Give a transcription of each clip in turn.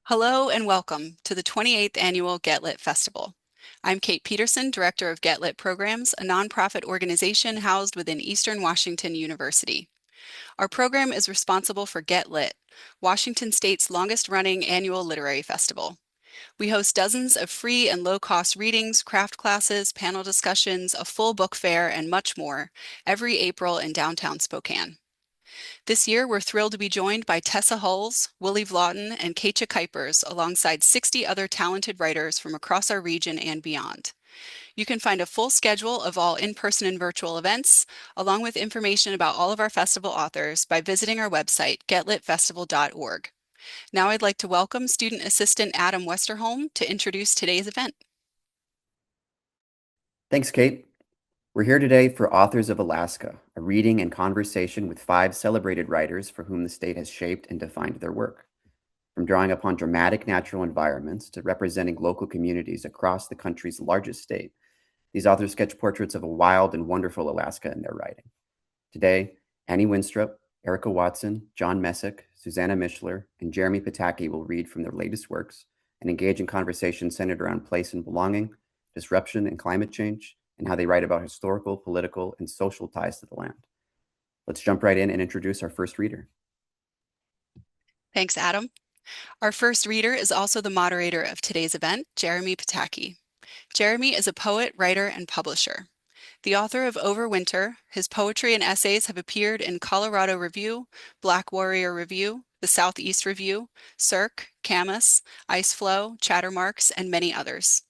Hello and welcome to the 28th Annual Get Lit Festival. I'm Kate Peterson, Director of Get Lit Programs, a nonprofit organization housed within Eastern Washington University. Our program is responsible for Get Lit, Washington State's longest-running annual literary festival. We host dozens of free and low-cost readings, craft classes, panel discussions, a full book fair, and much more every April in downtown Spokane. This year, we're thrilled to be joined by Tessa Hulls, Willie Vlaughton, and Keitcha Kuipers, alongside 60 other talented writers from across our region and beyond. You can find a full schedule of all in-person and virtual events, along with information about all of our festival authors by visiting our website, getlitfestival.org. Now I'd like to welcome Student Assistant Adam Westerholm to introduce today's event. Thanks, Kate. We're here today for Authors of Alaska, a reading and conversation with 5 celebrated writers for whom the state has shaped and defined their work. From drawing upon dramatic natural environments to representing local communities across the country's largest state, these authors sketch portraits of a wild and wonderful Alaska in their writing. Today, Annie Wenstrup, Erica Watson, John Messick, Susanna Mishler, and Jeremy Pataky will read from their latest works and engage in conversations centered around place and belonging, disruption and climate change, and how they write about historical, political, and social ties to the land. Let's jump right in and introduce our first reader. Thanks, Adam. Our first reader is also the moderator of today's event, Jeremy Pataky. Jeremy is a poet, writer, and publisher. The author of Overwinter, his poetry and essays have appeared in Colorado Review, Black Warrior Review, the Southeast Review, Cirque, Camus, Iceflow, Chattermarks, and many others.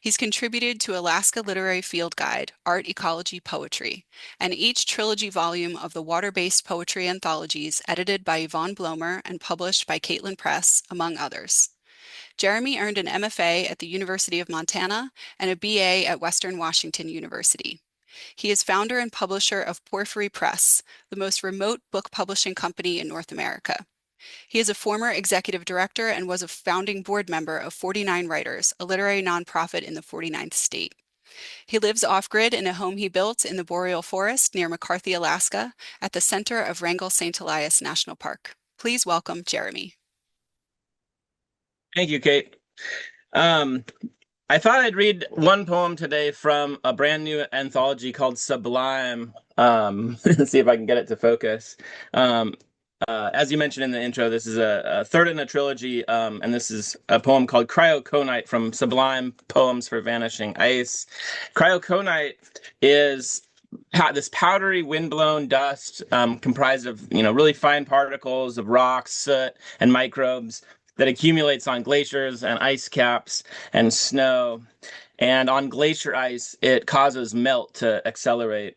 He's contributed to Alaska Literary Field Guide, Art, Ecology, Poetry, and each trilogy volume of the water-based poetry anthologies edited by Yvonne Blomer and published by Porphyry Press, among others. Jeremy earned an MFA at the University of Montana and a BA at Western Washington University. He is founder and publisher of Porphyry Press, the most remote book publishing company in North America. He is a former executive director and was a founding board member of 49 Writers, a literary nonprofit in the 49th state. He lives off-grid in a home he built in the boreal forest near McCarthy, Alaska, at the center of Wrangell-St. Elias National Park. Please welcome Jeremy. Thank you, Kate. I thought I'd read one poem today from a brand new anthology called Sublime. Let's see if I can get it to focus. As you mentioned in the intro, this is a third in a trilogy, and this is a poem called Cryoconite from Sublime Poems for Vanishing Ice. Cryoconite is this powdery windblown dust comprised of really fine particles of rocks, soot, and microbes that accumulates on glaciers and ice caps and snow. And on glacier ice, it causes melt to accelerate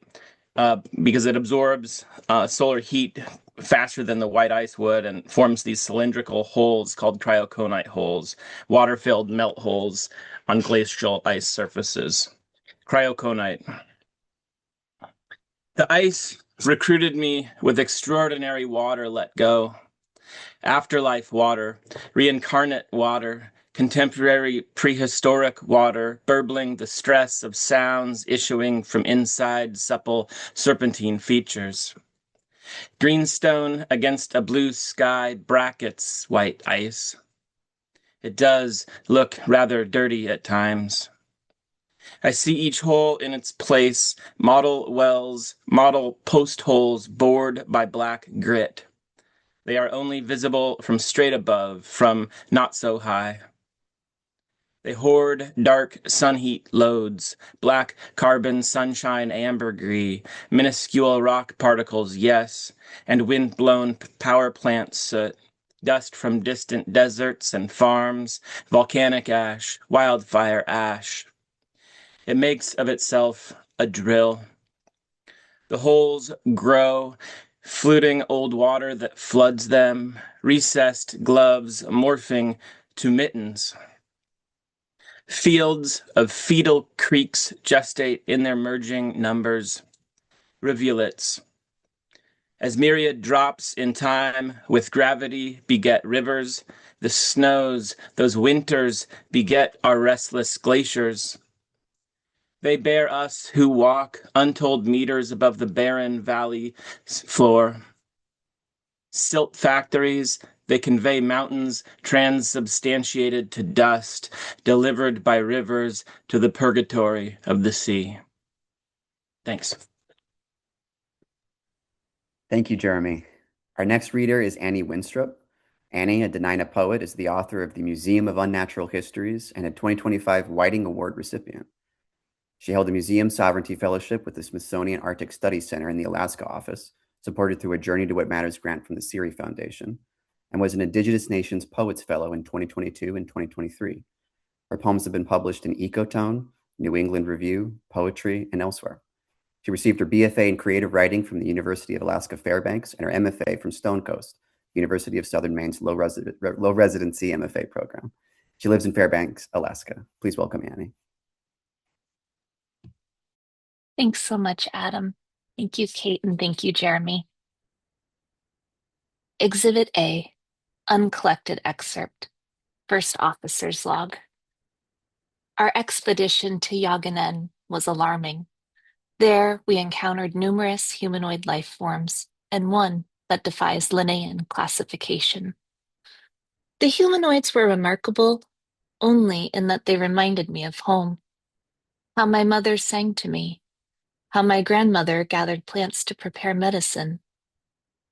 because it absorbs solar heat faster than the white ice would and forms these cylindrical holes called cryoconite holes, water-filled melt holes on glacial ice surfaces. Cryoconite. The ice recruited me with extraordinary water let go. Afterlife water, reincarnate water, contemporary prehistoric water, burbling the stress of sounds issuing from inside supple serpentine features. Greenstone against a blue sky brackets white ice. It does look rather dirty at times. I see each hole in its place, model wells, model post holes bored by black grit. They are only visible from straight above, from not so high. They hoard dark sunheat loads, black carbon sunshine ambergris, minuscule rock particles, yes, and wind-blown power plant soot, dust from distant deserts and farms, volcanic ash, wildfire ash. It makes of itself a drill. The holes grow, fluting old water that floods them, recessed gloves morphing to mittens. Fields of fetal creeks gestate in their merging numbers, rivulets. As myriad drops in time with gravity beget rivers, the snows, those winters, beget our restless glaciers. They bear us who walk untold meters above the barren valley floor. Silt factories, They convey mountains transubstantiated to dust, delivered by rivers to the purgatory of the sea. Thanks. Thank you, Jeremy. Our next reader is Annie Wenstrup. Annie, a Dena'ina poet, is the author of the Museum of Unnatural Histories and a 2025 Whiting Award recipient. She held a Museum Sovereignty Fellowship with the Smithsonian Arctic Studies Center in the Alaska office, supported through a Journey to What Matters grant from the CIRI Foundation, and was an Indigenous Nations Poets Fellow in 2022 and 2023. Her poems have been published in Ecotone, New England Review, Poetry, and elsewhere. She received her BFA in Creative Writing from the University of Alaska Fairbanks and her MFA from Stonecoast, University of Southern Maine's low residency MFA program. She lives in Fairbanks, Alaska. Please welcome Annie. Thanks so much, Adam. Thank you, Kate, and thank you, Jeremy. Exhibit A, uncollected excerpt, First Officer's Log. Our expedition to Yaganen was alarming. There, we encountered numerous humanoid life forms, and one that defies Linnaean classification. The humanoids were remarkable only in that they reminded me of home, how my mother sang to me, how my grandmother gathered plants to prepare medicine.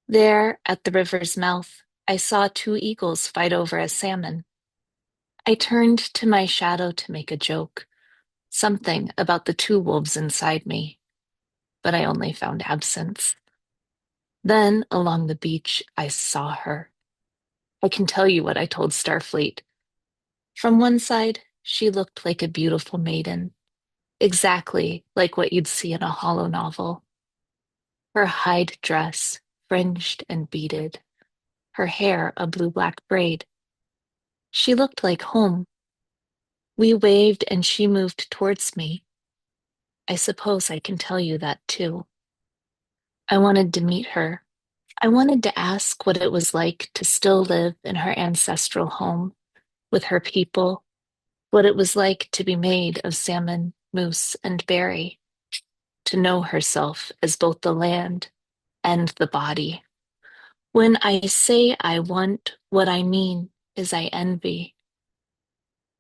There, at the river's mouth, I saw two eagles fight over a salmon. I turned to my shadow to make a joke, something about the two wolves inside me, but I only found absence. Then, along the beach, I saw her. I can tell you what I told Starfleet. From one side, she looked like a beautiful maiden, exactly like what you'd see in a hollow novel. Her hide dress, fringed and beaded, her hair a blue-black braid. She looked like home. We waved and she moved towards me. I suppose I can tell you that too. I wanted to meet her. I wanted to ask what it was like to still live in her ancestral home with her people, what it was like to be made of salmon, moose, and berry, to know herself as both the land and the body. When I say I want, what I mean is I envy.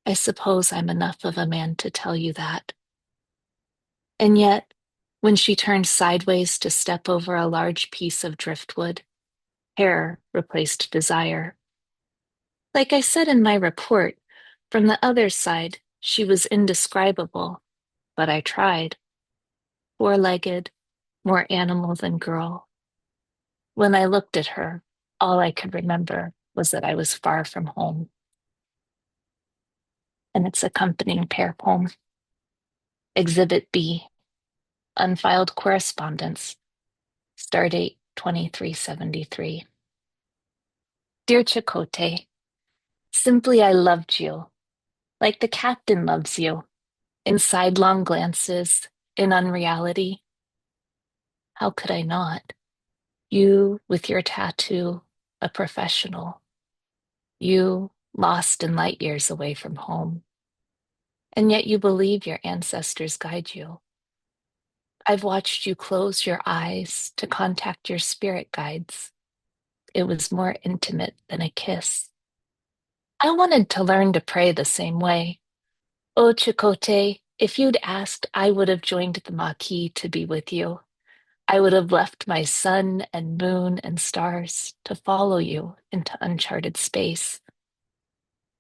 I suppose I'm enough of a man to tell you that. And yet, when she turned sideways to step over a large piece of driftwood, terror replaced desire. Like I said in my report, from the other side, she was indescribable, but I tried. Four-legged, more animal than girl. When I looked at her, all I could remember was that I was far from home. And its accompanying pair poem. Exhibit B, unfiled correspondence, stardate 2373. Dear Chakotay, simply I loved you, like the captain loves you, in sidelong glances, in unreality. How could I not? You with your tattoo, a professional. You lost in light years away from home. And yet you believe your ancestors guide you. I've watched you close your eyes to contact your spirit guides. It was more intimate than a kiss. I wanted to learn to pray the same way. Oh, Chakotay, if you'd asked, I would have joined the Maquis to be with you. I would have left my sun and moon and stars to follow you into uncharted space.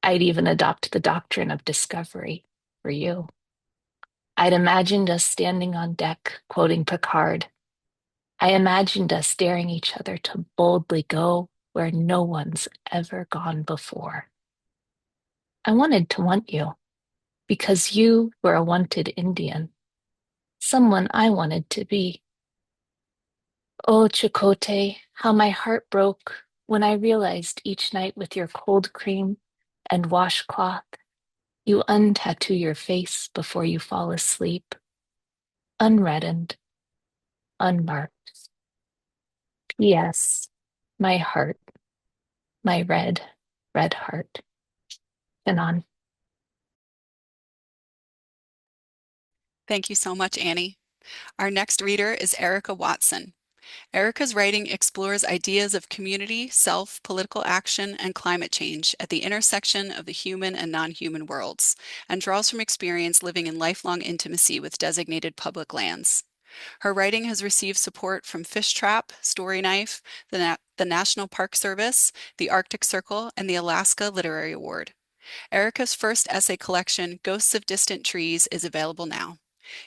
I'd even adopt the doctrine of discovery for you. I'd imagined us standing on deck, quoting Picard. I imagined us daring each other to boldly go where no one's ever gone before. I wanted to want you because you were a wanted Indian, someone I wanted to be. Oh, Chakotay, how my heart broke when I realized each night with your cold cream and washcloth, you untattoo your face before you fall asleep, unreddened, unmarked. P.S. My heart, my red, red heart. And on. Thank you so much, Annie. Our next reader is Erica Watson. Erica's writing explores ideas of community, self, political action, and climate change at the intersection of the human and non-human worlds, and draws from experience living in lifelong intimacy with designated public lands. Her writing has received support from Fish Trap, Story Knife, the National Park Service, the Arctic Circle, and the Alaska Literary Award. Erica's first essay collection, Ghosts of Distant Trees, is available now.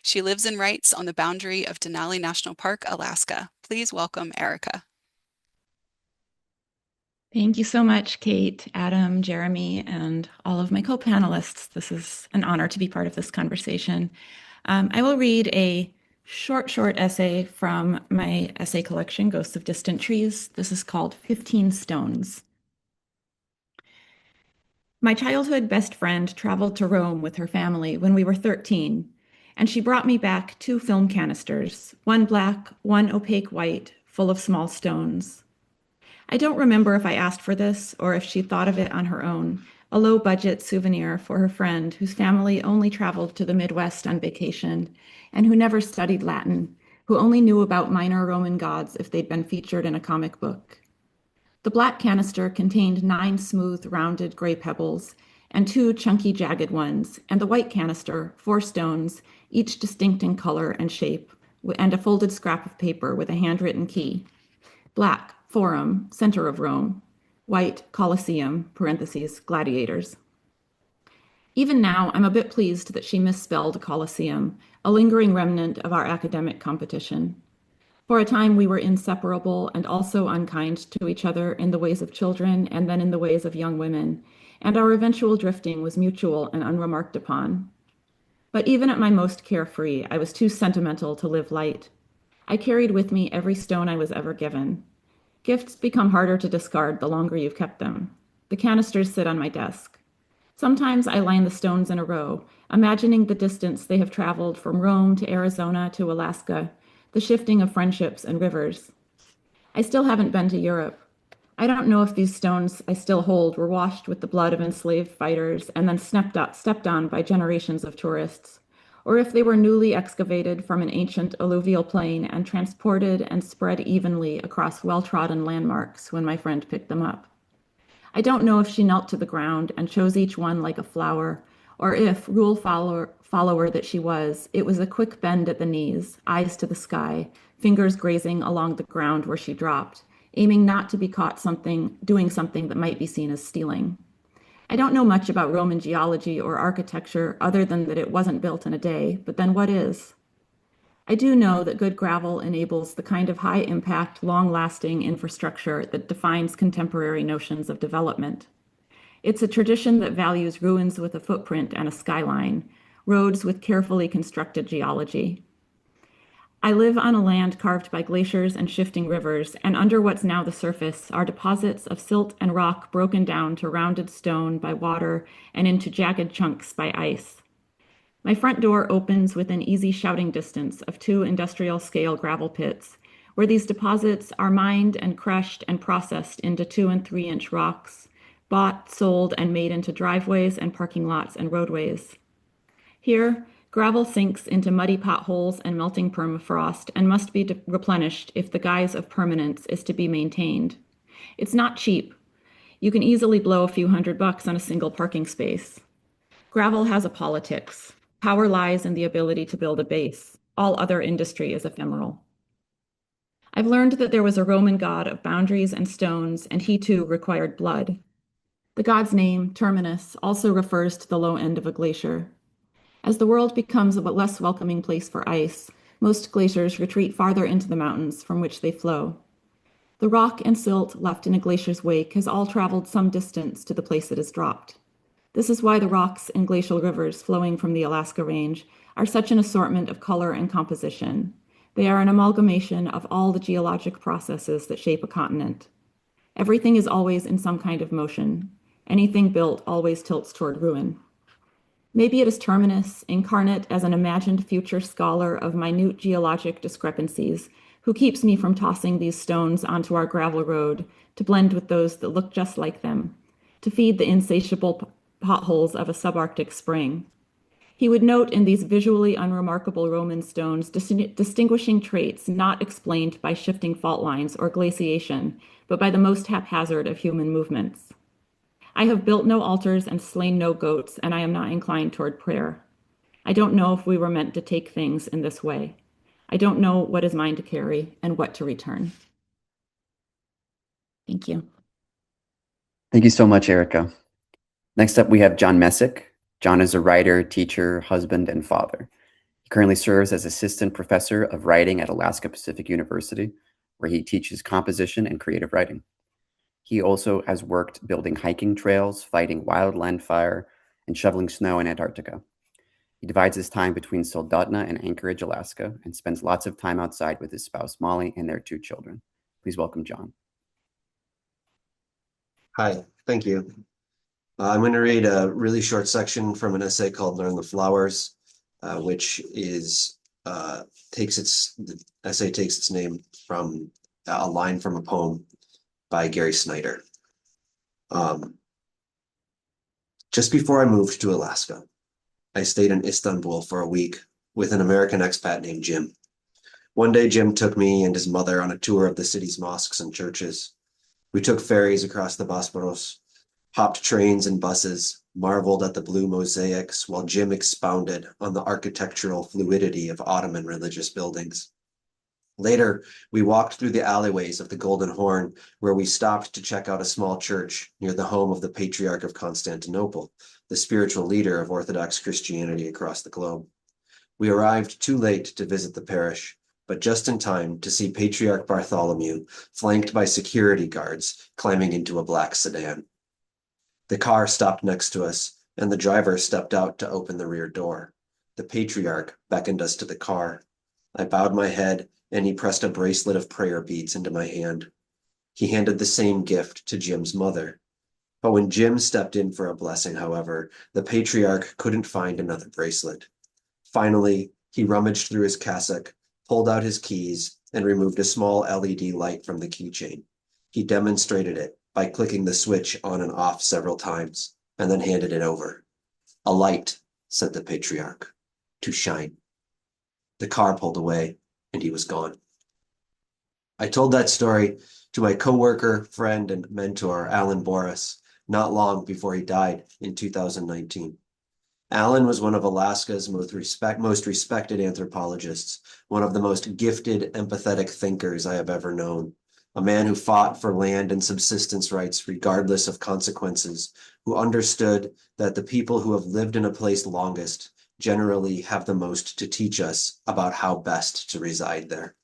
She lives and writes on the boundary of Denali National Park, Alaska. Please welcome Erica. Thank you so much, Kate, Adam, Jeremy, and all of my co-panelists. This is an honor to be part of this conversation. I will read a short essay from my essay collection, Ghosts of Distant Trees. This is called 15 Stones. My childhood best friend traveled to Rome with her family when we were 13, and she brought me back 2 film canisters, one black, one opaque white, full of small stones. I don't remember if I asked for this or if she thought of it on her own, a low-budget souvenir for her friend whose family only traveled to the Midwest on vacation and who never studied Latin, who only knew about minor Roman gods if they'd been featured in a comic book. The black canister contained 9 smooth, rounded gray pebbles and 2 chunky, jagged ones, and the white canister, 4 stones, each distinct in color and shape, and a folded scrap of paper with a handwritten key. Black, Forum, center of Rome. White, Colosseum, parentheses, gladiators. Even now, I'm a bit pleased that she misspelled Colosseum, a lingering remnant of our academic competition. For a time, we were inseparable and also unkind to each other in the ways of children and then in the ways of young women, and our eventual drifting was mutual and unremarked upon. But even at my most carefree, I was too sentimental to live light. I carried with me every stone I was ever given. Gifts become harder to discard the longer you've kept them. The canisters sit on my desk. Sometimes I line the stones in a row, imagining the distance they have traveled from Rome to Arizona to Alaska, the shifting of friendships and rivers. I still haven't been to Europe. I don't know if these stones I still hold were washed with the blood of enslaved fighters and then stepped on by generations of tourists, or if they were newly excavated from an ancient alluvial plain and transported and spread evenly across well-trodden landmarks when my friend picked them up. I don't know if she knelt to the ground and chose each one like a flower, or if, rule follower that she was, it was a quick bend at the knees, eyes to the sky, fingers grazing along the ground where she dropped, aiming not to be caught doing something that might be seen as stealing. I don't know much about Roman geology or architecture other than that it wasn't built in a day, but then what is? I do know that good gravel enables the kind of high-impact, long-lasting infrastructure that defines contemporary notions of development. It's a tradition that values ruins with a footprint and a skyline, roads with carefully constructed geology. I live on a land carved by glaciers and shifting rivers, and under what's now the surface are deposits of silt and rock broken down to rounded stone by water and into jagged chunks by ice. My front door opens within easy shouting distance of 2 industrial-scale gravel pits, where these deposits are mined and crushed and processed into 2- and 3-inch rocks, bought, sold, and made into driveways and parking lots and roadways. Here, gravel sinks into muddy potholes and melting permafrost and must be replenished if the guise of permanence is to be maintained. It's not cheap. You can easily blow a few $100 on a single parking space. Gravel has a politics. Power lies in the ability to build a base. All other industry is ephemeral. I've learned that there was a Roman god of boundaries and stones, and he too required blood. The god's name, Terminus, also refers to the low end of a glacier. As the world becomes a less welcoming place for ice, most glaciers retreat farther into the mountains from which they flow. The rock and silt left in a glacier's wake has all traveled some distance to the place it has dropped. This is why the rocks and glacial rivers flowing from the Alaska Range are such an assortment of color and composition. They are an amalgamation of all the geologic processes that shape a continent. Everything is always in some kind of motion. Anything built always tilts toward ruin. Maybe it is Terminus, incarnate as an imagined future scholar of minute geologic discrepancies, who keeps me from tossing these stones onto our gravel road to blend with those that look just like them, to feed the insatiable potholes of a subarctic spring. He would note in these visually unremarkable Roman stones distinguishing traits not explained by shifting fault lines or glaciation, but by the most haphazard of human movements. I have built no altars and slain no goats, and I am not inclined toward prayer. I don't know if we were meant to take things in this way. I don't know what is mine to carry and what to return. Thank you. Thank you so much, Erica. Next up, we have John Messick. John is a writer, teacher, husband, and father. He currently serves as assistant professor of writing at Alaska Pacific University, where he teaches composition and creative writing. He also has worked building hiking trails, fighting wildland fire, and shoveling snow in Antarctica. He divides his time between Soldotna and Anchorage, Alaska, and spends lots of time outside with his spouse, Molly, and their 2 children. Please welcome John. Hi, thank you. I'm going to read a really short section from an essay called Learn the Flowers, which is the essay takes its name from a line from a poem by Gary Snyder. Just before I moved to Alaska, I stayed in Istanbul for a week with an American expat named Jim. One day, Jim took me and his mother on a tour of the city's mosques and churches. We took ferries across the Bosporus, hopped trains and buses, marveled at the blue mosaics while Jim expounded on the architectural fluidity of Ottoman religious buildings. Later, we walked through the alleyways of the Golden Horn, where we stopped to check out a small church near the home of the Patriarch of Constantinople, the spiritual leader of Orthodox Christianity across the globe. We arrived too late to visit the parish, but just in time to see Patriarch Bartholomew flanked by security guards climbing into a black sedan. The car stopped next to us, and the driver stepped out to open the rear door. The Patriarch beckoned us to the car. I bowed my head, and he pressed a bracelet of prayer beads into my hand. He handed the same gift to Jim's mother. But when Jim stepped in for a blessing, however, the Patriarch couldn't find another bracelet. Finally, he rummaged through his cassock, pulled out his keys, and removed a small LED light from the keychain. He demonstrated it by clicking the switch on and off several times, and then handed it over. "A light," said the Patriarch, "to shine." The car pulled away, and he was gone. I told that story to my coworker, friend, and mentor, Alan Boris, not long before he died in 2019. Alan was one of Alaska's most respected anthropologists, one of the most gifted, empathetic thinkers I have ever known, a man who fought for land and subsistence rights regardless of consequences, who understood that the people who have lived in a place longest generally have the most to teach us about how best to reside there.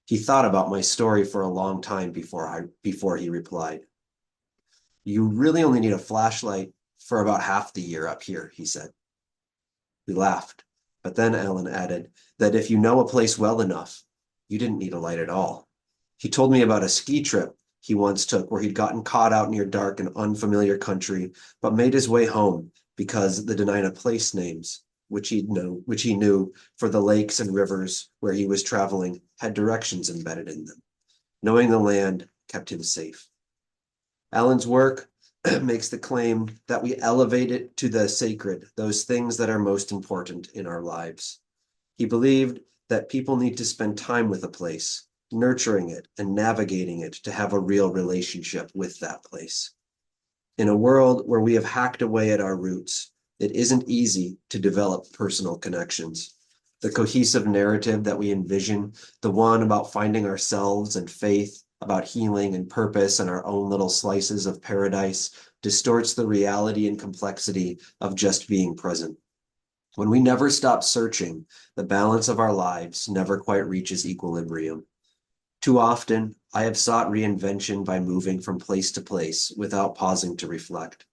He thought about my story for a long time before he replied. "You really only need a flashlight for about half the year up here," he said. We laughed, but then Alan added that if you know a place well enough, you didn't need a light at all. He told me about a ski trip he once took where he'd gotten caught out near dark and unfamiliar country, but made his way home because the Dena'ina place names, which he knew for the lakes and rivers where he was traveling, had directions embedded in them. Knowing the land kept him safe. Alan's work makes the claim that we elevate it to the sacred, those things that are most important in our lives. He believed that people need to spend time with a place, nurturing it and navigating it to have a real relationship with that place. In a world where we have hacked away at our roots, it isn't easy to develop personal connections. The cohesive narrative that we envision, the one about finding ourselves and faith, about healing and purpose and our own little slices of paradise, distorts the reality and complexity of just being present. When we never stop searching, the balance of our lives never quite reaches equilibrium. Too often, I have sought reinvention by moving from place to place without pausing to reflect.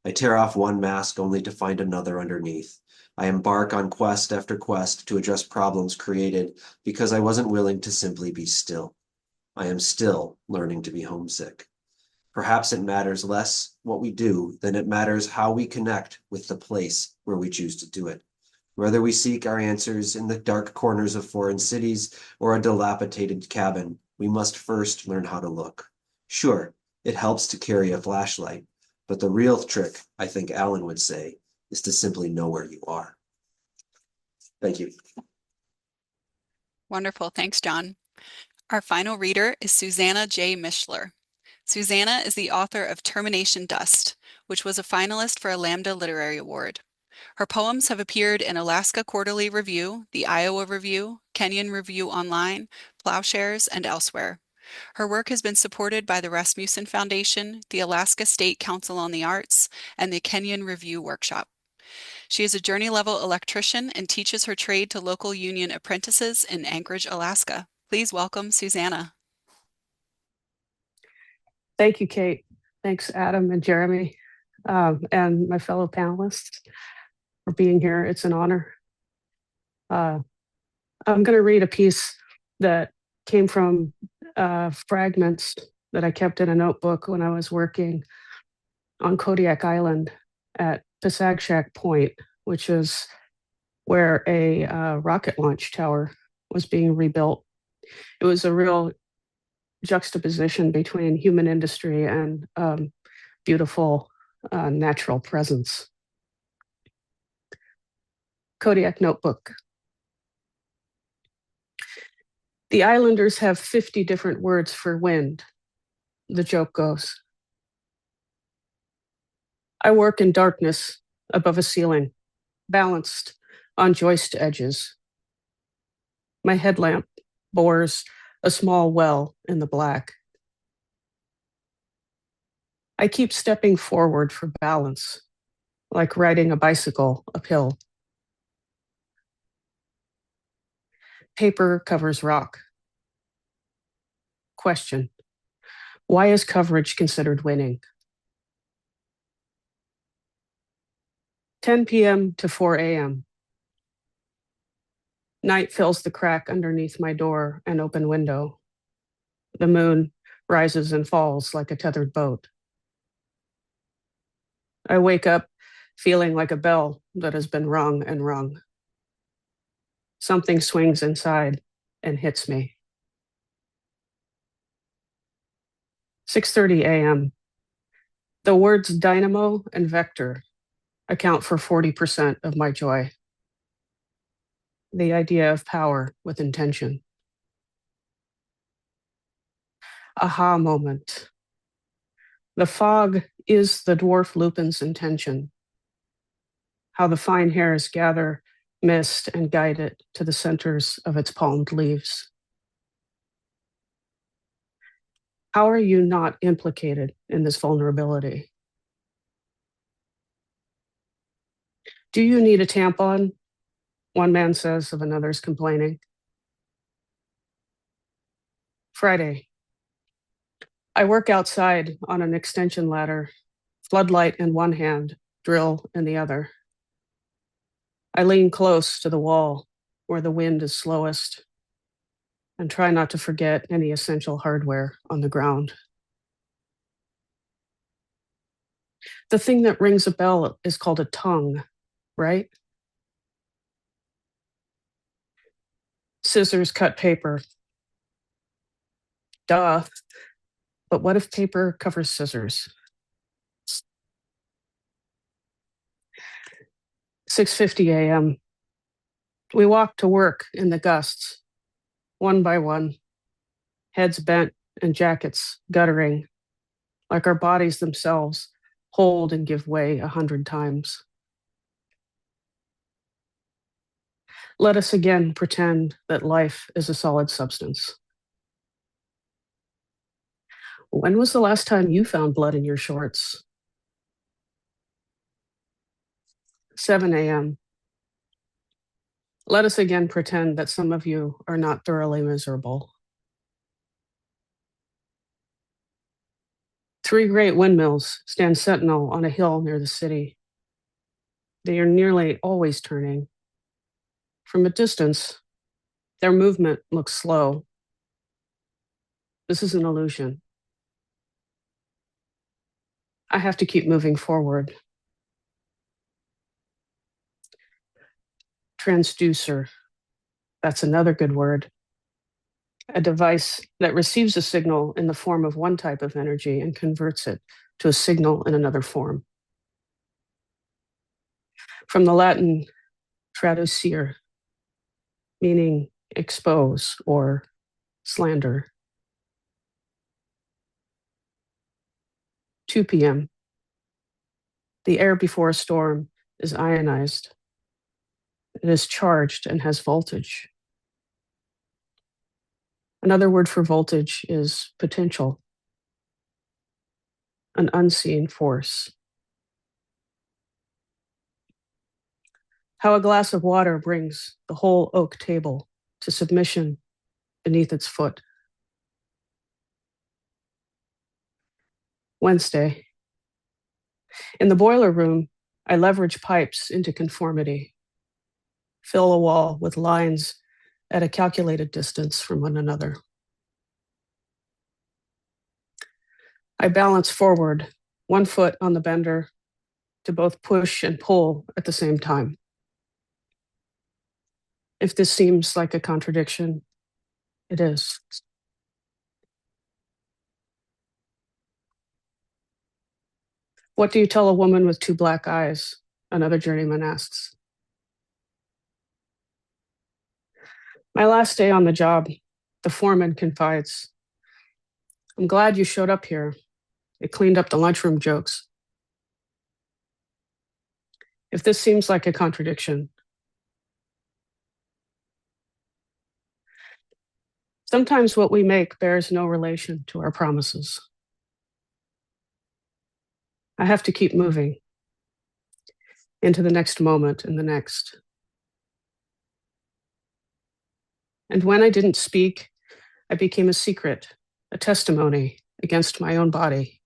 I tear off one mask only to find another underneath. I embark on quest after quest to address problems created because I wasn't willing to simply be still. I am still learning to be homesick. Perhaps it matters less what we do than it matters how we connect with the place where we choose to do it. Whether we seek our answers in the dark corners of foreign cities or a dilapidated cabin, we must first learn how to look. Sure, it helps to carry a flashlight, but the real trick, I think Alan would say, is to simply know where you are. Thank you. Wonderful. Thanks, John. Our final reader is Susanna J. Mishler. Susanna is the author of Termination Dust, which was a finalist for a Lambda Literary Award. Her poems have appeared in Alaska Quarterly Review, the Iowa Review, Kenyon Review Online, Plowshares, and elsewhere. Her work has been supported by the Rasmussen Foundation, the Alaska State Council on the Arts, and the Kenyon Review Workshop. She is a journey-level electrician and teaches her trade to local union apprentices in Anchorage, Alaska. Please welcome Susanna. Thank you, Kate. Thanks, Adam and Jeremy, and my fellow panelists for being here. It's an honor. I'm going to read a piece that came from fragments that I kept in a notebook when I was working on Kodiak Island at Pasagshak Point, which is where a rocket launch tower was being rebuilt. It was a real juxtaposition between human industry and beautiful natural presence. Kodiak Notebook. The islanders have 50 different words for wind, the joke goes. I work in darkness above a ceiling, balanced on joist edges. My headlamp bores a small well in the black. I keep stepping forward for balance, like riding a bicycle uphill. Paper covers rock. Question: why is coverage considered winning? 10 p.m. to 4 a.m. Night fills the crack underneath my door and open window. The moon rises and falls like a tethered boat. I wake up feeling like a bell that has been rung and rung. Something swings inside and hits me. 6:30 a.m. The words dynamo and vector account for 40% of my joy. The idea of power with intention. Aha moment. The fog is the dwarf lupin's intention. How the fine hairs gather mist and guide it to the centers of its palmed leaves. How are you not implicated in this vulnerability? Do you need a tampon? One man says of another's complaining. Friday. I work outside on an extension ladder, floodlight in one hand, drill in the other. I lean close to the wall where the wind is slowest and try not to forget any essential hardware on the ground. The thing that rings a bell is called a tongue, right? Scissors cut paper. Duh. But what if paper covers scissors? 6:50 a.m. We walk to work in the gusts, one by one, heads bent and jackets guttering, like our bodies themselves hold and give way 100 times. Let us again pretend that life is a solid substance. When was the last time you found blood in your shorts? 7 a.m. Let us again pretend that some of you are not thoroughly miserable. 3 great windmills stand sentinel on a hill near the city. They are nearly always turning. From a distance, their movement looks slow. This is an illusion. I have to keep moving forward. Transducer, that's another good word. A device that receives a signal in the form of one type of energy and converts it to a signal in another form. From the Latin traducere, meaning expose or slander. 2 p.m. The air before a storm is ionized. It is charged and has voltage. Another word for voltage is potential, an unseen force. How a glass of water brings the whole oak table to submission beneath its foot. Wednesday. In the boiler room, I leverage pipes into conformity, fill a wall with lines at a calculated distance from one another. I balance forward, 1 foot on the bender, to both push and pull at the same time. If this seems like a contradiction, it is. What do you tell a woman with 2 black eyes? Another journeyman asks. My last day on the job, the foreman confides. I'm glad you showed up here. It cleaned up the lunchroom jokes. If this seems like a contradiction, sometimes what we make bears no relation to our promises. I have to keep moving into the next moment and the next. And when I didn't speak, I became a secret, a testimony against my own body.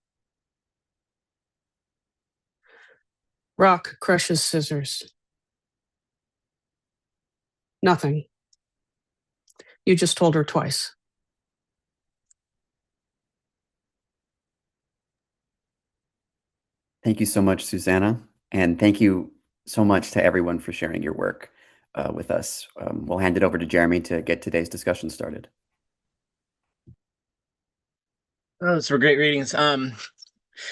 Rock crushes scissors. Nothing. You just told her twice. Thank you so much, Susanna. And thank you so much to everyone for sharing your work with us. We'll hand it over to Jeremy to get today's discussion started. Oh, those were great readings.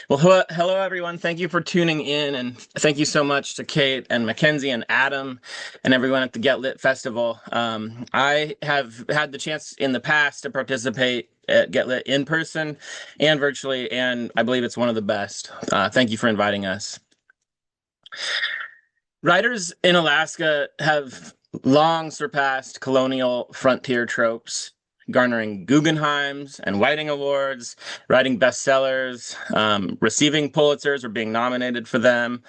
Well, hello, everyone. Thank you for tuning in, and thank you so much to Kate and Mackenzie and Adam and everyone at the Get Lit Festival. I have had the chance in the past to participate at Get Lit in person and virtually, and I believe it's one of the best. Thank you for inviting us. Writers in Alaska have long surpassed colonial frontier tropes, garnering Guggenheims and Whiting Awards, writing bestsellers, receiving Pulitzers or being nominated for them,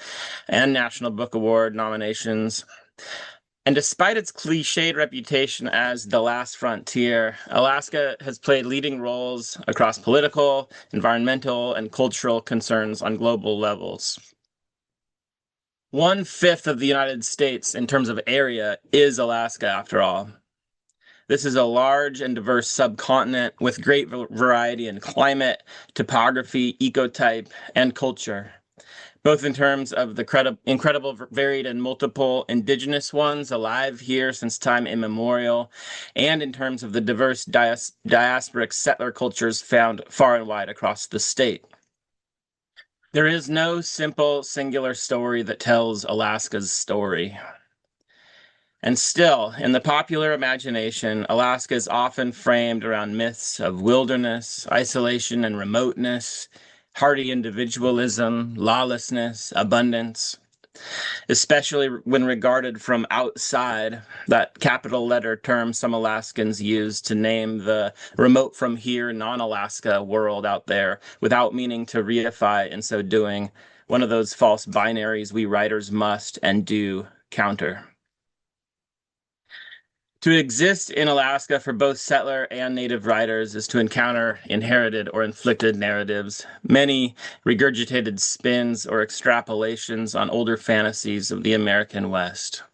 and National Book Award nominations. And despite its cliched reputation as the last frontier, Alaska has played leading roles across political, environmental, and cultural concerns on global levels. 1/5 of the United States in terms of area is Alaska, after all. This is a large and diverse subcontinent with great variety in climate, topography, ecotype, and culture, both in terms of the incredible, varied, and multiple indigenous ones alive here since time immemorial, and in terms of the diverse diasporic settler cultures found far and wide across the state. There is no simple, singular story that tells Alaska's story. And still, in the popular imagination, Alaska is often framed around myths of wilderness, isolation and remoteness, hardy individualism, lawlessness, abundance, especially when regarded from outside, that capital letter term some Alaskans use to name the remote from here, non-Alaska world out there, without meaning to reify in so doing one of those false binaries we writers must and do counter. To exist in Alaska for both settler and native writers is to encounter inherited or inflicted narratives, many regurgitated spins or extrapolations on older fantasies of the American West.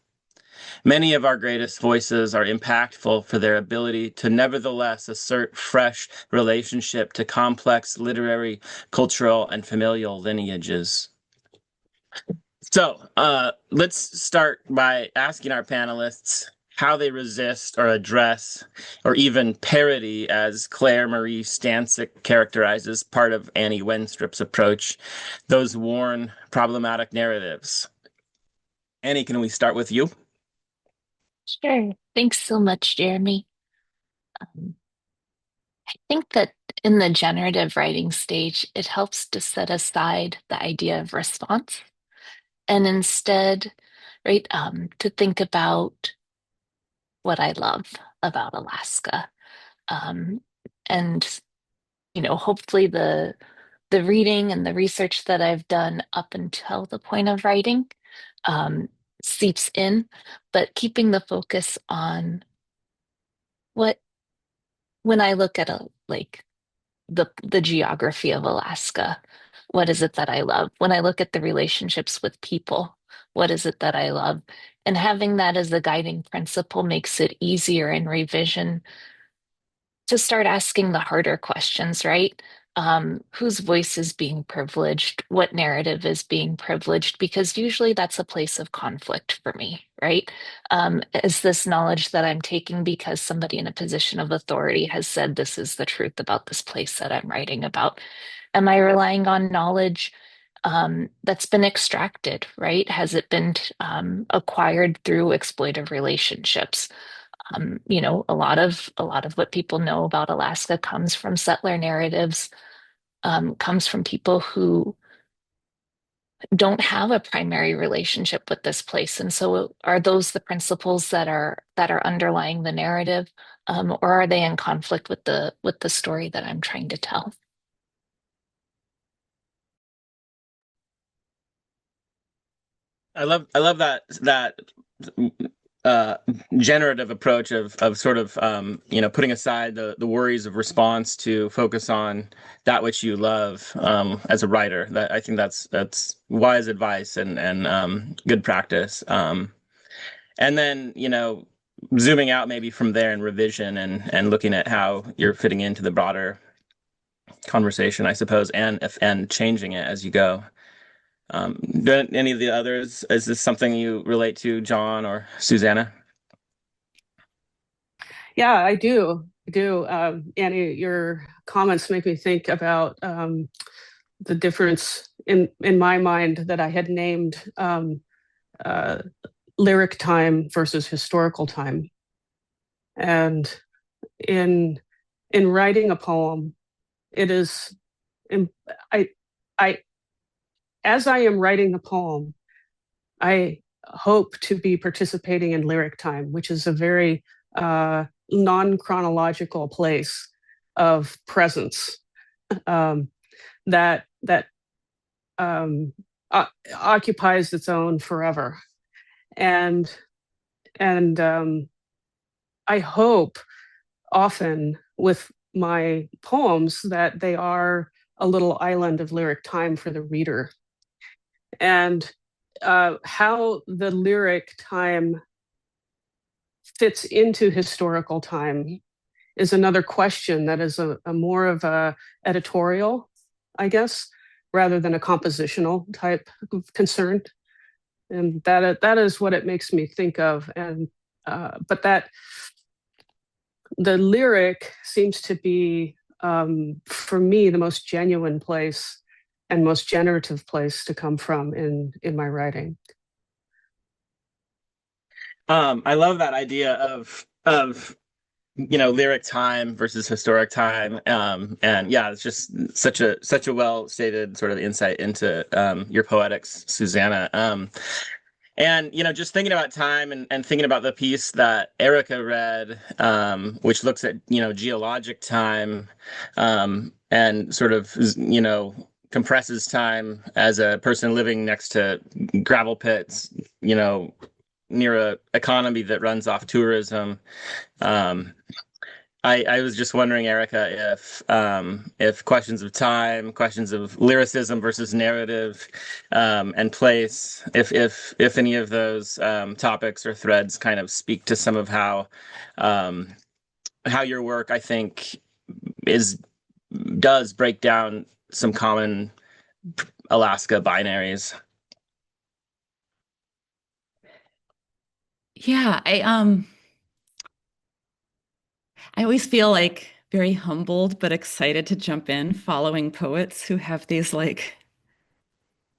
Many of our greatest voices are impactful for their ability to nevertheless assert fresh relationship to complex literary, cultural, and familial lineages. So let's start by asking our panelists how they resist or address or even parody, as Claire Marie Stancic characterizes part of Annie Wenstrup's approach, those worn, problematic narratives. Annie, can we start with you? Sure. Thanks so much, Jeremy. I think that in the generative writing stage, it helps to set aside the idea of response and instead, right, to think about what I love about Alaska. Um, and, hopefully the reading and the research that I've done up until the point of writing um, seeps in, but keeping the focus on what, when I look at the geography of Alaska, what is it that I love? When I look at the relationships with people, what is it that I love? And having that as a guiding principle makes it easier in revision to start asking the harder questions, right? Whose voice is being privileged? What narrative is being privileged? Because usually that's a place of conflict for me, right? Is this knowledge that I'm taking because somebody in a position of authority has said this is the truth about this place that I'm writing about? Am I relying on knowledge that's been extracted, right? Has it been acquired through exploitive relationships? A lot of what people know about Alaska comes from settler narratives, comes from people who don't have a primary relationship with this place. And so are those the principles that are underlying the narrative, or are they in conflict with the story that I'm trying to tell? I love that uh, generative approach of sort of putting aside the worries of response to focus on that which you love as a writer. That I think that's wise advice and good practice. And then zooming out maybe from there in revision and looking at how you're fitting into the broader conversation, I suppose, and changing it as you go. Do any of the others, is this something you relate to, John or Susanna? Yeah, I do. I do. Annie, your comments make me think about the difference in my mind that I had named uh, lyric time versus historical time. And in writing a poem, it is I I as I am writing the poem, I hope to be participating in lyric time, which is a very non-chronological place of presence um, that um, occupies its own forever. And and I hope often with my poems that they are a little island of lyric time for the reader. And how the lyric time fits into historical time is another question that is a more of a editorial, I guess, rather than a compositional type of concern. And that is what it makes me think of. And but that the lyric seems to be, for me, the most genuine place and most generative place to come from in my writing. I love that idea of lyric time versus historic time. And yeah, it's just such a well stated sort of insight into your poetics, Susanna. And just thinking about time and thinking about the piece that Erica read, which looks at geologic time, and sort of compresses time as a person living next to gravel pits, near a economy that runs off tourism. Um, I was just wondering, Erica, if questions of time, questions of lyricism versus narrative, and place, if any of those topics or threads kind of speak to some of how your work, I think, is does break down some common Alaska binaries. Yeah, I always feel like very humbled but excited to jump in following poets who have these like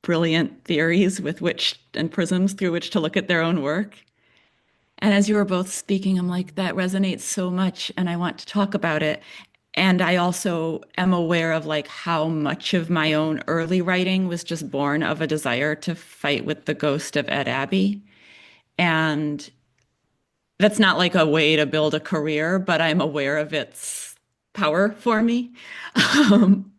brilliant theories with which and prisms through which to look at their own work. And as you were both speaking, I'm like, that resonates so much, and I want to talk about it. And I also am aware of like how much of my own early writing was just born of a desire to fight with the ghost of Ed Abbey. And that's not like a way to build a career, but I'm aware of its power for me. Um,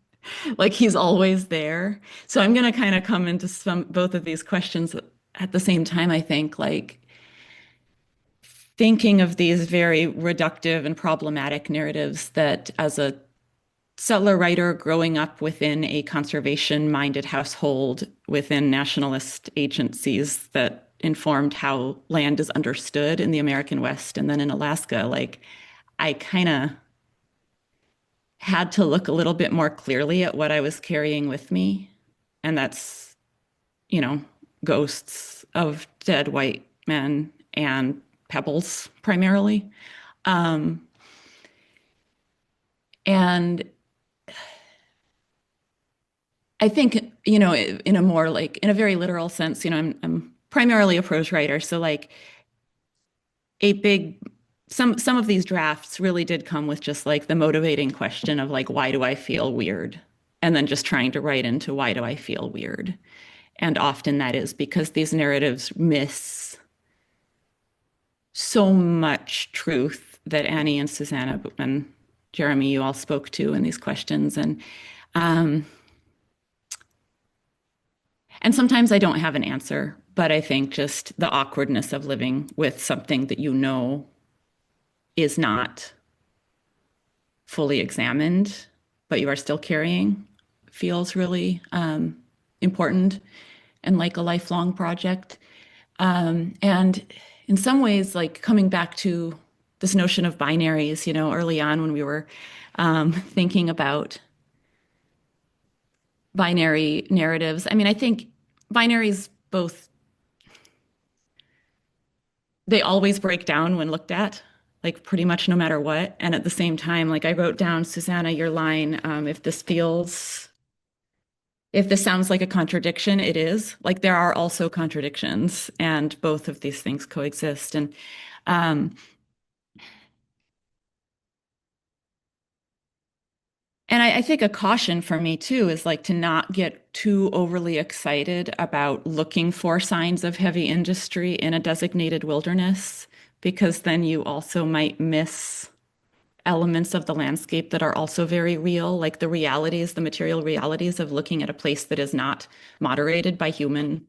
like he's always there. So I'm going to kind of come into both of these questions at the same time, I think, like thinking of these very reductive and problematic narratives that as a settler writer growing up within a conservation minded household within nationalist agencies that informed how land is understood in the American West and then in Alaska, like I kind of had to look a little bit more clearly at what I was carrying with me. And that's, you know, ghosts of dead white men and pebbles primarily. And I think, you know, in a more like, in a very literal sense, you know, I'm primarily a prose writer. So like a big, some of these drafts really did come with just like the motivating question of like, why do I feel weird? And then just trying to write into why do I feel weird? And often that is because these narratives miss so much truth that Annie and Susanna and Jeremy, you all spoke to in these questions. And sometimes I don't have an answer, but I think just the awkwardness of living with something that you know is not fully examined, but you are still carrying feels really important and like a lifelong project. And in some ways, like coming back to this notion of binaries, you know, early on when we were thinking about binary narratives. I mean, I think binaries both, they always break down when looked at, like pretty much no matter what. And at the same time, like I wrote down, Susanna, your line, if this sounds like a contradiction, it is. Like there are also contradictions, and both of these things coexist. And I think a caution for me too is like to not get too overly excited about looking for signs of heavy industry in a designated wilderness, because then you also might miss elements of the landscape that are also very real, like the realities, the material realities of looking at a place that is not moderated by human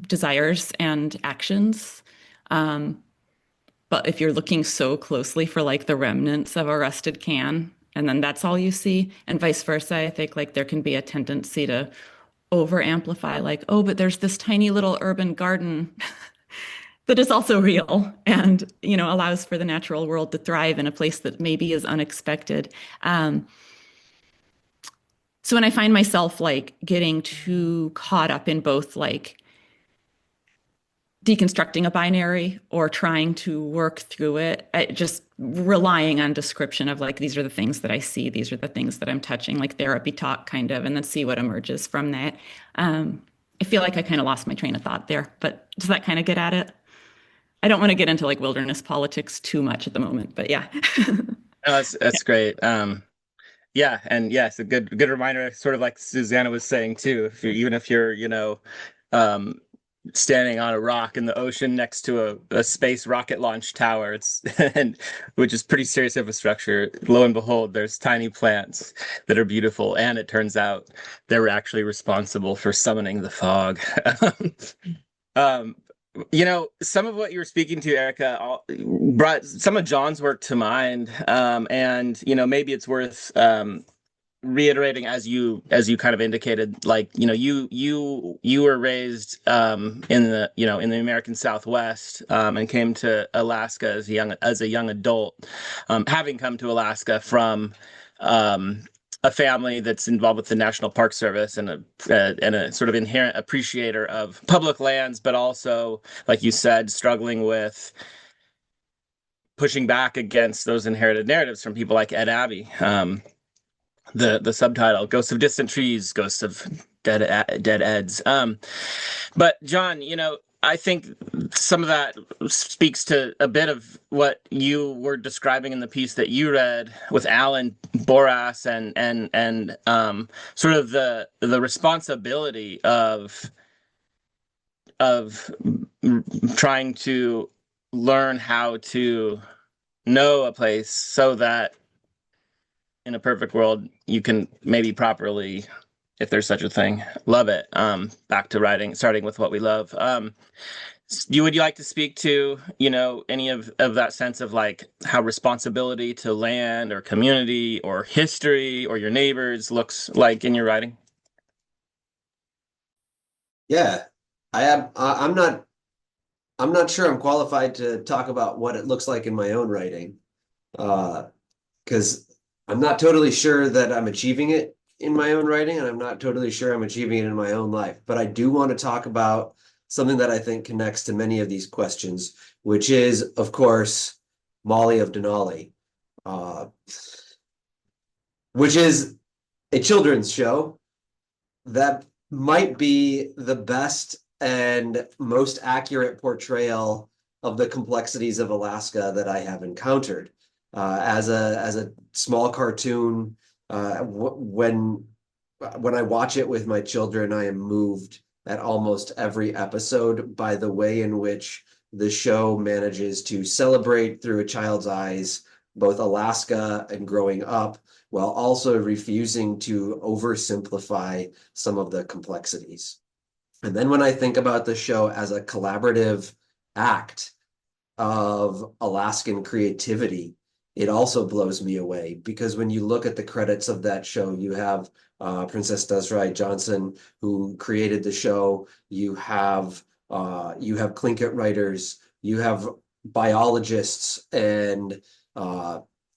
desires and actions. But if you're looking so closely for like the remnants of a rusted can, and then that's all you see, and vice versa, I think like there can be a tendency to over amplify, like, oh, but there's this tiny little urban garden that is also real and, you know, allows for the natural world to thrive in a place that maybe is unexpected. So when I find myself like getting too caught up in both like deconstructing a binary or trying to work through it, just relying on description of like, these are the things that I see, these are the things that I'm touching, like therapy talk kind of, and then see what emerges from that. I feel like I kind of lost my train of thought there, but does that kind of get at it? I don't want to get into like wilderness politics too much at the moment, but yeah. No, that's great. Yeah, and yes, a good reminder, sort of like Susanna was saying too. Even if you're, you know, um, standing on a rock in the ocean next to a space rocket launch tower, it's and which is pretty serious infrastructure. Lo and behold, there's tiny plants that are beautiful, and it turns out they were actually responsible for summoning the fog. Um, you know, some of what you were speaking to, Erica, brought some of John's work to mind, and you know, maybe it's worth reiterating as you kind of indicated, like, you know, you were raised in the, you know, in the American Southwest, and came to Alaska as a young adult, having come to Alaska from a family that's involved with the National Park Service and a sort of inherent appreciator of public lands, but also, like you said, struggling with pushing back against those inherited narratives from people like Ed Abbey. The subtitle, Ghosts of Distant Trees, Ghosts of Dead Eds. But John, you know, I think some of that speaks to a bit of what you were describing in the piece that you read with Alan Boras and sort of the responsibility of trying to learn how to know a place so that in a perfect world you can maybe properly, if there's such a thing, love it. Back to writing, starting with what we love. Would you like to speak to, any of that sense of like how responsibility to land or community or history or your neighbors looks like in your writing? Yeah, I'm not sure I'm qualified to talk about what it looks like in my own writing, because I'm not totally sure that I'm achieving it in my own writing, and I'm not totally sure I'm achieving it in my own life. But I do want to talk about something that I think connects to many of these questions, which is, of course, Molly of Denali, which is a children's show that might be the best and most accurate portrayal of the complexities of Alaska that I have encountered. As a small cartoon, when I watch it with my children, I am moved at almost every episode by the way in which the show manages to celebrate through a child's eyes both Alaska and growing up, while also refusing to oversimplify some of the complexities. And then when I think about the show as a collaborative act of Alaskan creativity, it also blows me away, because when you look at the credits of that show, you have Princess Desiree Johnson, who created the show. You have Tlingit writers, you have biologists and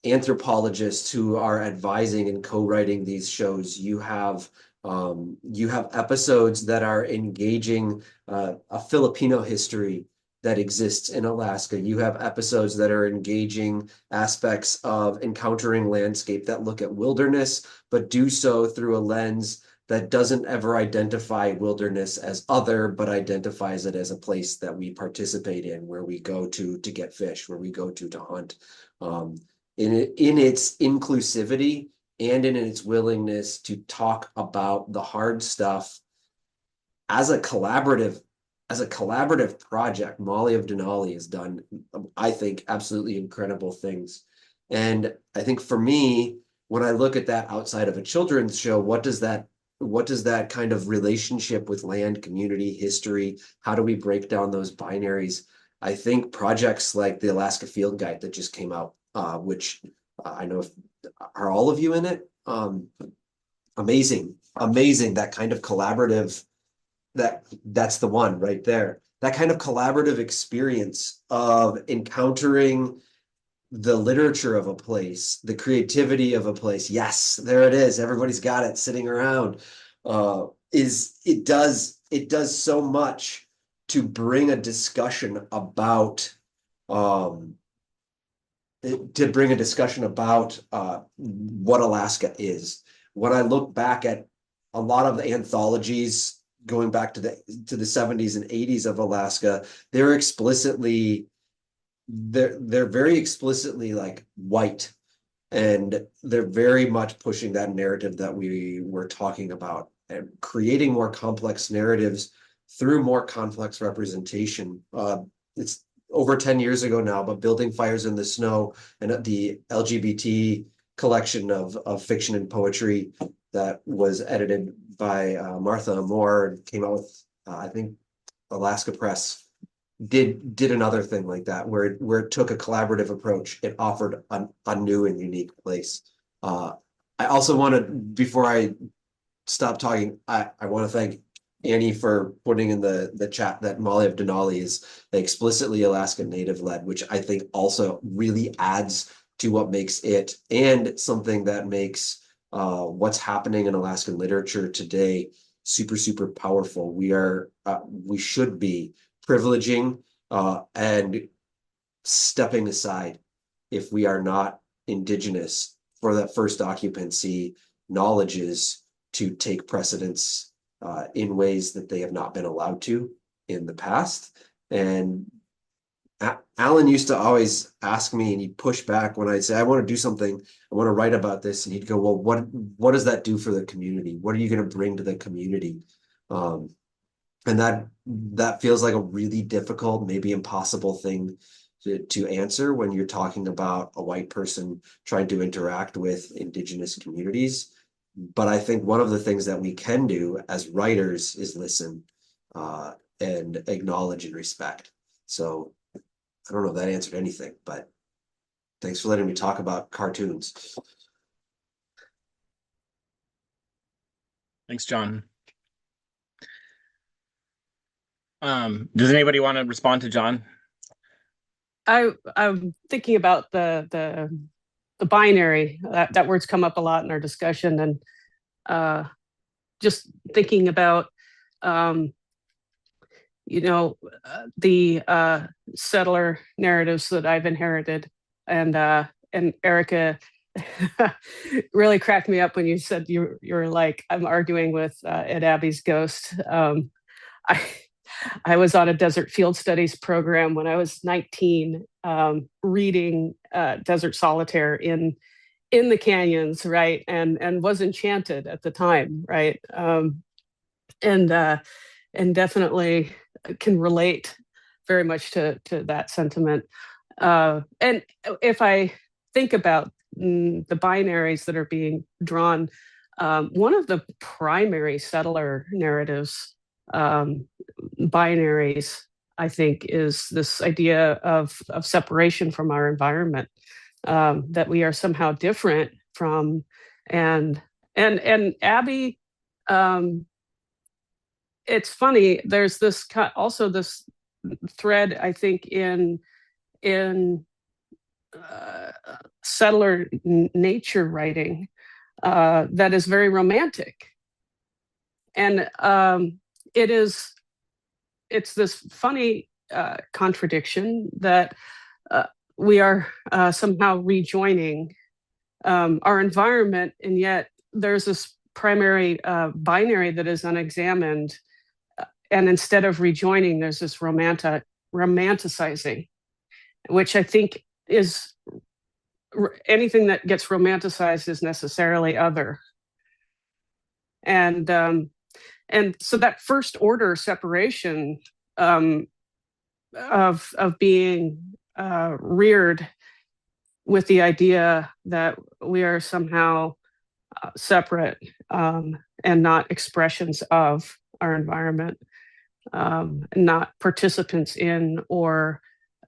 anthropologists who are advising and co-writing these shows. You have episodes that are engaging a Filipino history that exists in Alaska. You have episodes that are engaging aspects of encountering landscape that look at wilderness, but do so through a lens that doesn't ever identify wilderness as other, but identifies it as a place that we participate in, where we go to get fish, where we go to hunt. In its inclusivity and in its willingness to talk about the hard stuff as a collaborative project, Molly of Denali has done, I think, absolutely incredible things. And I think for me, when I look at that outside of a children's show, what does that kind of relationship with land, community, history, how do we break down those binaries? I think projects like the Alaska Field Guide that just came out, which I know, are all of you in it? Amazing, that kind of collaborative, that's the one right there. That kind of collaborative experience of encountering the literature of a place, the creativity of a place. Yes, there it is. Everybody's got it sitting around. It does so much to bring a discussion about what Alaska is. When I look back at a lot of the anthologies going back to the 70s and 80s of Alaska, they're very explicitly like white, and they're very much pushing that narrative that we were talking about, and creating more complex narratives through more complex representation. It's over 10 years ago now, but Building Fires in the Snow and the LGBT collection of fiction and poetry that was edited by Martha Moore and came out with, I think, Alaska Press, did another thing like that, where it took a collaborative approach. It offered a new and unique place. I also want to, before I stop talking, I want to thank Annie for putting in the chat that Molly of Denali is explicitly Alaska Native led, which I think also really adds to what makes it, and something that makes what's happening in Alaskan literature today super, super powerful. We should be privileging and stepping aside if we are not Indigenous for that first occupancy knowledges to take precedence in ways that they have not been allowed to in the past. And Alan used to always ask me, and he'd push back when I'd say, I want to do something, I want to write about this. And he'd go, well, what does that do for the community? What are you going to bring to the community? And that feels like a really difficult, maybe impossible thing to answer when you're talking about a white person trying to interact with Indigenous communities. But I think one of the things that we can do as writers is listen and acknowledge and respect. So I don't know if that answered anything, but thanks for letting me talk about cartoons. Thanks, John. Does anybody want to respond to John? I'm thinking about the binary. That word's come up a lot in our discussion, and just thinking about the settler narratives that I've inherited, and Erica really cracked me up when you said you're like, I'm arguing with Ed Abbey's ghost. I was on a desert field studies program when I was 19, reading Desert Solitaire in the canyons, right, and was enchanted at the time, right, and definitely can relate very much to that sentiment. And if I think about the binaries that are being drawn, one of the primary settler narratives, binaries, I think, is this idea of separation from our environment, that we are somehow different from, and Abbey, it's funny, there's this also this thread, I think, in settler nature writing that is very romantic, and it's this funny contradiction that we are somehow rejoining our environment, and yet there's this primary binary that is unexamined, and instead of rejoining, there's this romanticizing, which I think is anything that gets romanticized is necessarily other. And so that first order separation of being reared with the idea that we are somehow separate and not expressions of our environment, not participants in, or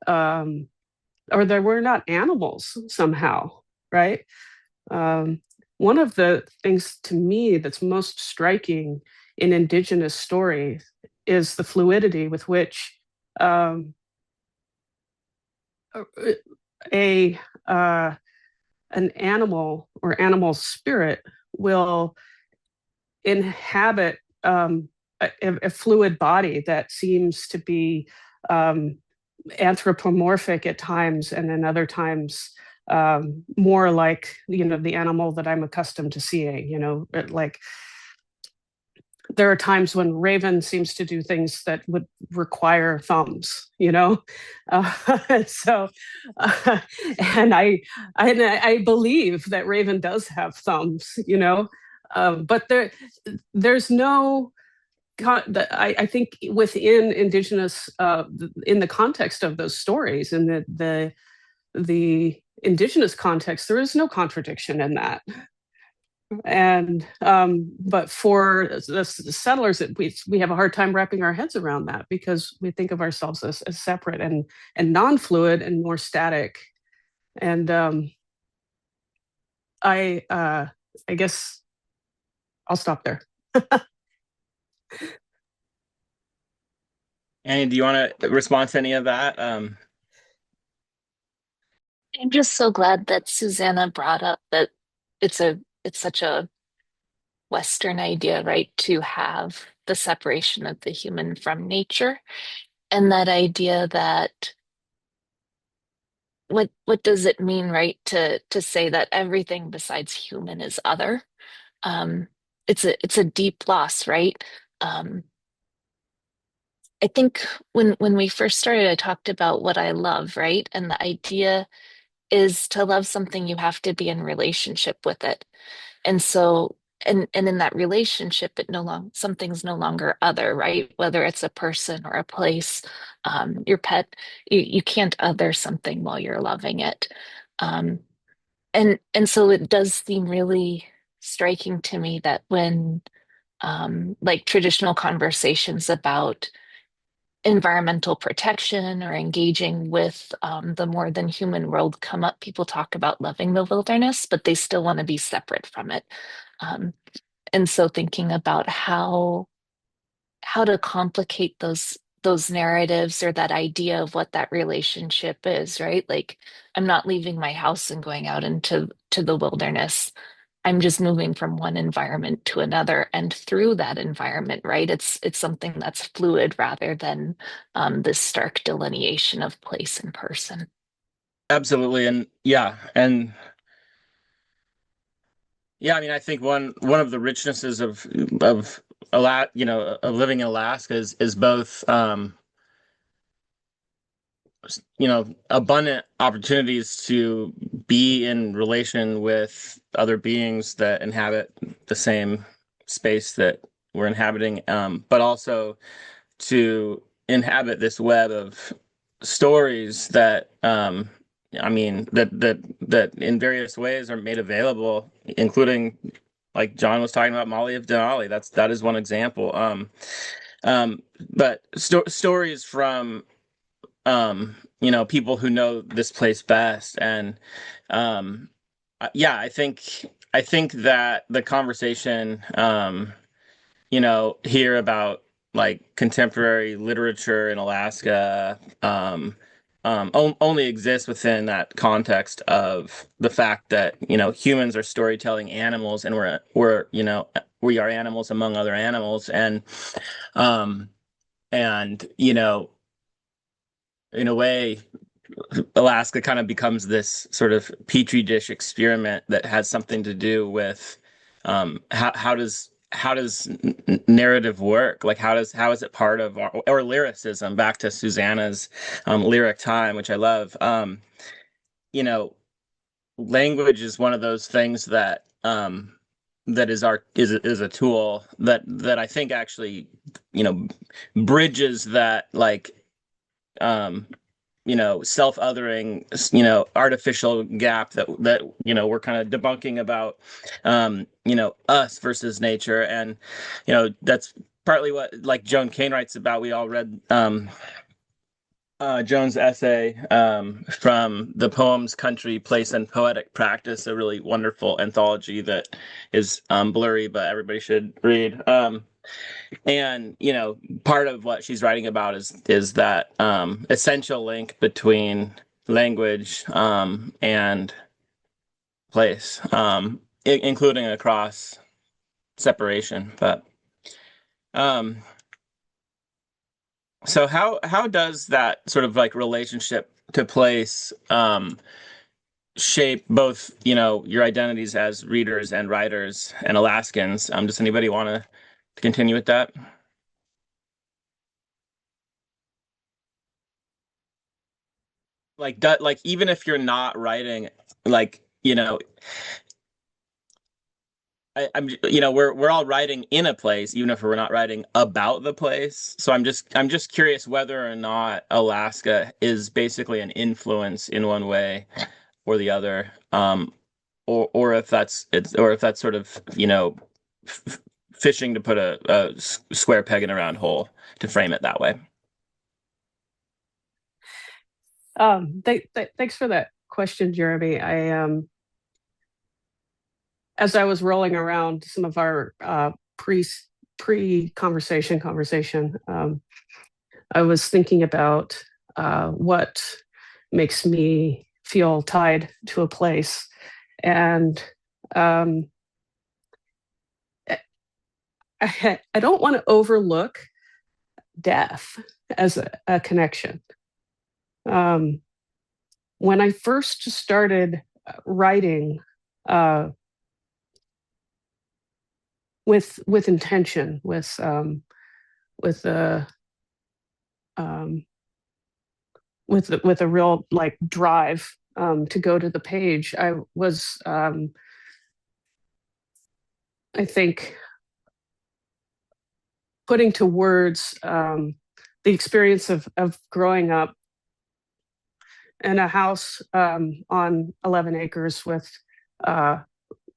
that we're not animals somehow, right? One of the things to me that's most striking in Indigenous stories is the fluidity with which an animal or animal spirit will inhabit a fluid body that seems to be anthropomorphic at times, and then other times more like the animal that I'm accustomed to seeing. Like there are times when Raven seems to do things that would require thumbs, so and I believe that Raven does have thumbs, but there's no. I think within Indigenous, in the context of those stories, in the Indigenous context, there is no contradiction in that. And but for the settlers, we have a hard time wrapping our heads around that, because we think of ourselves as separate and non-fluid and more static. And I guess I'll stop there. Annie, do you want to respond to any of that? I'm just so glad that Susanna brought up that it's such a Western idea, right, to have the separation of the human from nature, and that idea that what does it mean, right, to say that everything besides human is other? It's a deep loss, right? I think when we first started, I talked about what I love, right? And the idea is to love something, you have to be in relationship with it. And so, and in that relationship, it no long something's no longer other, right? Whether it's a person or a place, your pet, you can't other something while you're loving it. Um, and so it does seem really striking to me that when like traditional conversations about environmental protection or engaging with the more than human world come up, people talk about loving the wilderness, but they still want to be separate from it. Um, and so thinking about how to complicate those narratives or that idea of what that relationship is, right? Like I'm not leaving my house and going out into the wilderness. I'm just moving from one environment to another, and through that environment, right? It's something that's fluid rather than this stark delineation of place and person. Absolutely. And I mean, I think one of the richnesses of of living in Alaska is both abundant opportunities to be in relation with other beings that inhabit the same space that we're inhabiting, but also to inhabit this web of stories that I mean that in various ways are made available, including like John was talking about Molly of Denali. That is one example. But stories from people who know this place best, and yeah, I think that the conversation here about like contemporary literature in Alaska only exists within that context of the fact that humans are storytelling animals, and we are animals among other animals, um and in a way Alaska kind of becomes this sort of petri dish experiment that has something to do with how does narrative work? Like how is it part of or lyricism? Back to Susanna's lyric time, which I love. You know, Language is one of those things that is a tool that I think actually bridges that like um self-othering, artificial gap that we're kind of debunking about, us versus nature. And, that's partly what like Joan Kane writes about. We all read, Joan's essay, from the poems Country, Place, and Poetic Practice, a really wonderful anthology that is blurry, but everybody should read. And part of what she's writing about is that essential link between language and place, including across separation. But um, so how does that sort of like relationship to place shape both your identities as readers and writers and Alaskans? Does anybody want to continue with that? Like even if you're not writing, like we're all writing in a place, even if we're not writing about the place. So I'm just curious whether or not Alaska is basically an influence in one way or the other, or if that's sort of f- fishing to put a square peg in a round hole, to frame it that way. Thanks for that question, Jeremy. As I was rolling around some of our pre conversation, I was thinking about what makes me feel tied to a place, and I don't want to overlook death as a connection. When I first started writing with intention, with with a real like drive to go to the page. I was, I think, putting to words the experience of growing up in a house on 11 acres with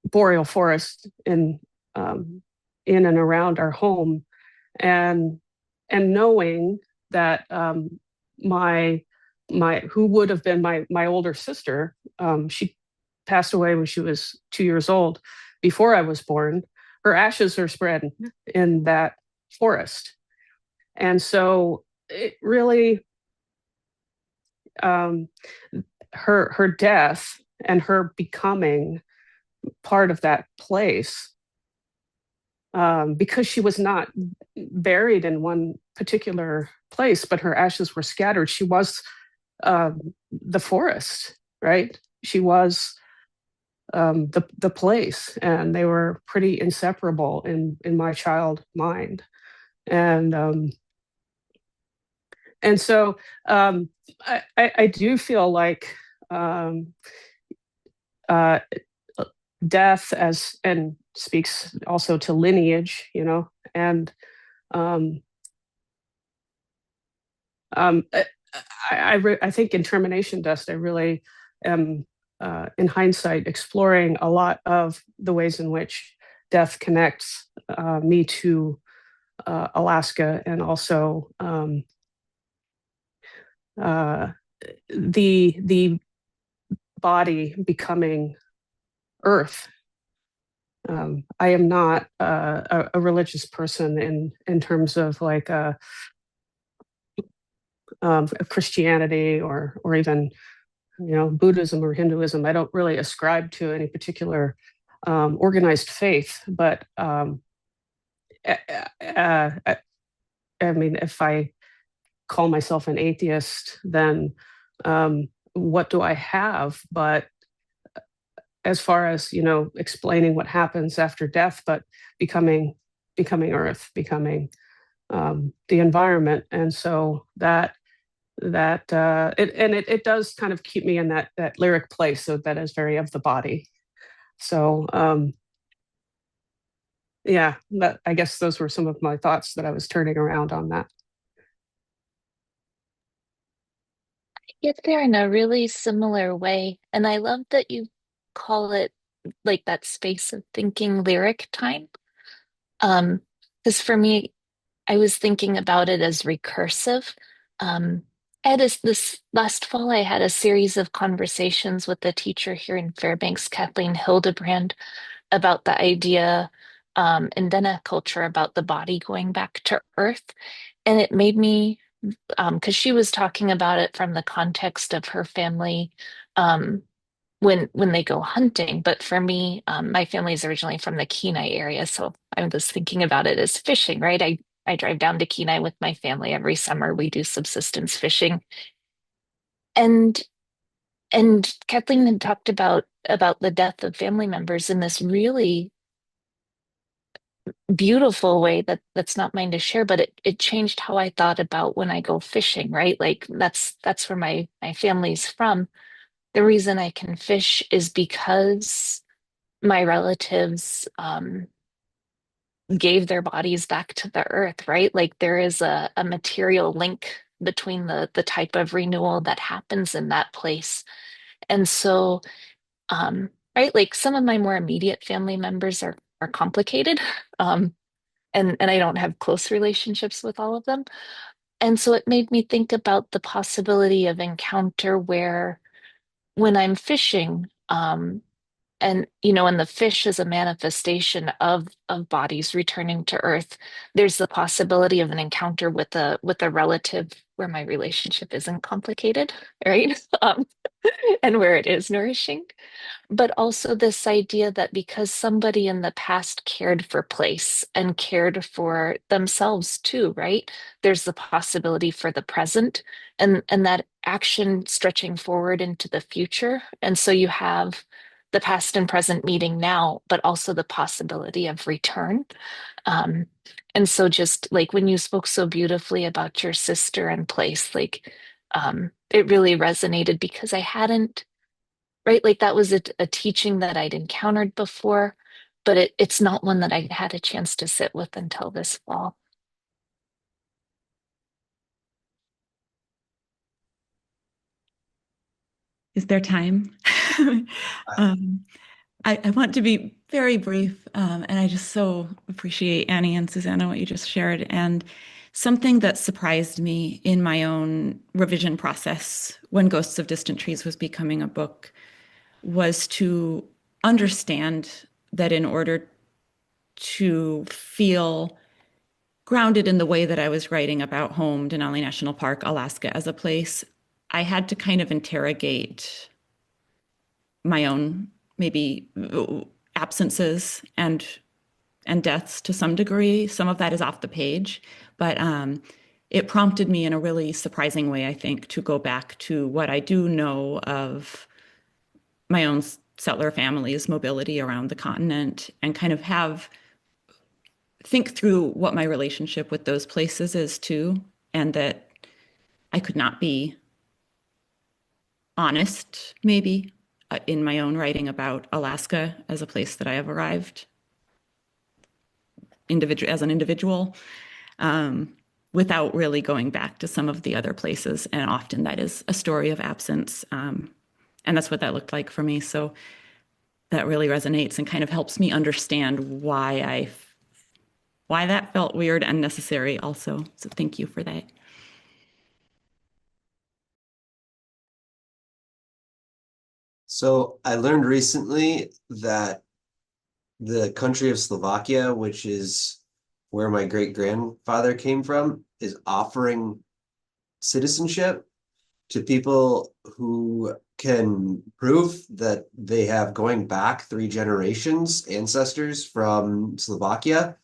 boreal forest in and around our home, and knowing that my who would have been my older sister, she passed away when she was 2 years old, before I was born. Her ashes are spread in that forest, and so it really, her death and her becoming part of that place, because she was not buried in one particular place, but her ashes were scattered. She was the forest, right? She was the place, and they were pretty inseparable in my child mind, and so I do feel like death and speaks also to lineage, and I think in Termination Dust, I really am, in hindsight, exploring a lot of the ways in which death connects me to Alaska, and also the body becoming earth. I am not a religious person in terms of like Christianity or even Buddhism or Hinduism. I don't really ascribe to any particular organized faith, but I mean, if I call myself an atheist, then what do I have? But as far as explaining what happens after death, but becoming earth, becoming the environment, and so it does kind of keep me in that lyric place, so that is very of the body. So yeah, I guess those were some of my thoughts that I was turning around on that. Get there in a really similar way. And I love that you call it like that space of thinking lyric time. Because for me, I was thinking about it as recursive. This last fall, I had a series of conversations with a teacher here in Fairbanks, Kathleen Hildebrand, about the idea in Dena culture about the body going back to earth. And it made me, because she was talking about it from the context of her family when they go hunting. But for me, my family is originally from the Kenai area, so I was thinking about it as fishing, right? I drive down to Kenai with my family every summer. We do subsistence fishing, and Kathleen had talked about the death of family members in this really beautiful way that's not mine to share, but it changed how I thought about when I go fishing, right? Like that's where my family's from. The reason I can fish is because my relatives gave their bodies back to the earth, right? Like there is a material link between the type of renewal that happens in that place. And so, right, like some of my more immediate family members are complicated. And I don't have close relationships with all of them. And so it made me think about the possibility of encounter where when I'm fishing, and the fish is a manifestation of bodies returning to earth, there's the possibility of an encounter with a relative where my relationship isn't complicated, right? And where it is nourishing. But also this idea that because somebody in the past cared for place and cared for themselves too, right? There's the possibility for the present and that action stretching forward into the future. And so you have the past and present meeting now, but also the possibility of return. Um, and so just like when you spoke so beautifully about your sister and place, like it really resonated because I hadn't, right? Like that was a teaching that I'd encountered before, but it's not one that I had a chance to sit with until this fall. Is there time? I want to be very brief, and I just so appreciate Annie and Susanna, what you just shared. And something that surprised me in my own revision process when Ghosts of Distant Trees was becoming a book was to understand that in order to feel grounded in the way that I was writing about home, Denali National Park, Alaska as a place, I had to kind of interrogate my own maybe absences and deaths to some degree. Some of that is off the page, but it prompted me in a really surprising way, I think, to go back to what I do know of my own settler family's mobility around the continent and kind of think through what my relationship with those places is too, and that I could not be honest, maybe, in my own writing about Alaska as a place that I have arrived as an individual, without really going back to some of the other places. And often that is a story of absence. And that's what that looked like for me. So that really resonates and kind of helps me understand why that felt weird and necessary also. So thank you for that. So I learned recently that the country of Slovakia, which is where my great-grandfather came from, is offering citizenship to people who can prove that they have going back 3 generations ancestors from Slovakia.